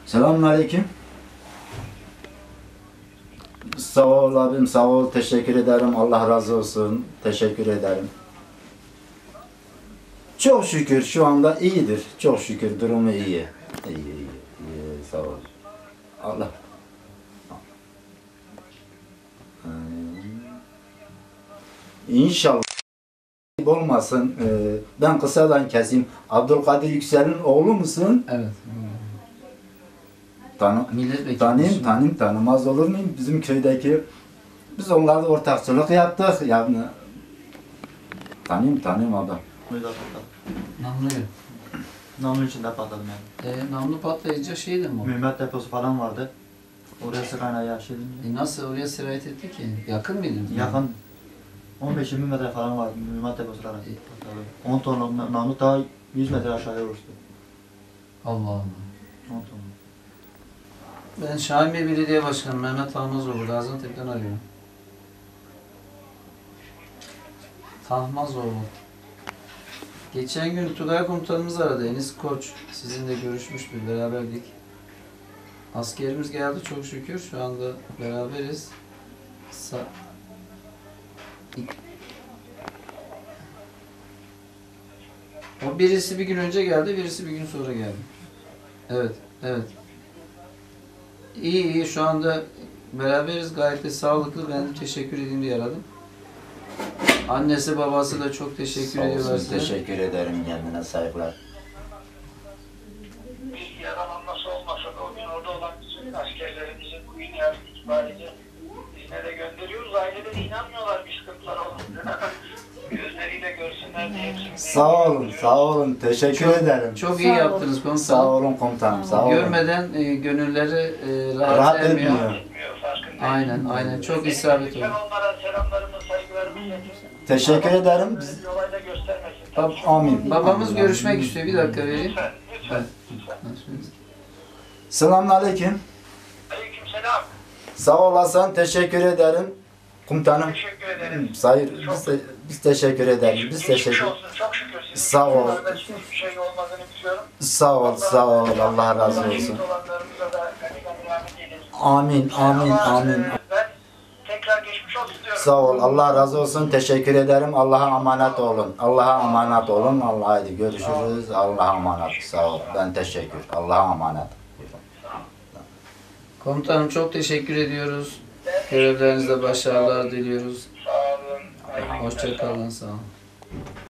Selamünaleyküm. Sağ ol abim, sağ ol. Teşekkür ederim. Allah razı olsun. Teşekkür ederim. Çok şükür şu anda iyidir. Çok şükür durumu iyi. İyi. Sağ ol. Allah. İnşallah olmasın. Ben kısadan keseyim. Abdülkadir Yüksel'in oğlu musun? Evet. Tanımaz olur muyum? Bizim köydeki, biz onlarla ortakçılık yaptık. Yani tanıyım adam. Namluyu. Namlu içinde patladım yani. Namlu patlayınca şeydi mi o? Mühimmat deposu falan vardı. Oraya sıkayla yaşadım. Nasıl oraya sirayet etti ki? Yakın mıydın? Yakın 15-20 metre falan vardı mühimmat deposuları. 10 tonluk namlu daha 100 metre aşağıya uçtu. Allah Allah. 10 tonluk. Ben Şahin Bey Belediye Başkanı Mehmet Tahmazoğlu, Gaziantep'ten arıyorum. Tahmazoğlu. Geçen gün Tugay komutanımız aradı, Enis Koç. Sizinle görüşmüştük, beraberdik. Askerimiz geldi çok şükür, şu anda beraberiz. O birisi bir gün önce geldi, birisi bir gün sonra geldi. Evet. İyi, şu anda beraberiz, gayet de sağlıklı. Ben teşekkür edeyim diye aradım. Annesi babası da çok teşekkür ediyorlar size. Teşekkür ederim, kendine saygılar. Yaralanması olmasa da o gün orada olan bütün askerlerimizin bu gün yarın itibariyle izne de gönderiyoruz. Aileleri inanmıyorlar bir sıkıntılar olunca. Gözleriyle görsünler diye hepsini. Sağ olun. Teşekkür ederim. Çok iyi yaptınız komutanım. Sağ olun komutanım, sağ olun. Görmeden gönülleri rahat etmiyor. Aynen. Çok isabet oldu. Onlara selamlarımı, saygılarımı iletin. Teşekkür ederim. Yolayda göstermesin. Amin. Babamız görüşmek istiyor. Bir dakika vereyim. Lütfen. Selamünaleyküm. Aleykümselam. Sağ olasın, teşekkür ederim. Komutanım. Teşekkür ederim. Biz teşekkür ederiz. Biz Geçmiş teşekkür. olsun. Çok şükür. Sizin Sağ ol. hiçbir şey olmadığını biliyorum. Sağ ol. Allah razı olsun. Şehit olanlarımıza da gani rahmet eylesin. Amin. Ben tekrar geçmiş olsun diyorum. Sağ ol. Allah razı olsun. Teşekkür ederim. Allah'a emanet olun. Haydi görüşürüz. Allah'a emanet. Sağ ol. Ben teşekkür. Allah'a emanet. Komutanım çok teşekkür ediyoruz. Görevlerinizde başarılar diliyoruz. Sağ olun. Hoşça kalın, sağ olun.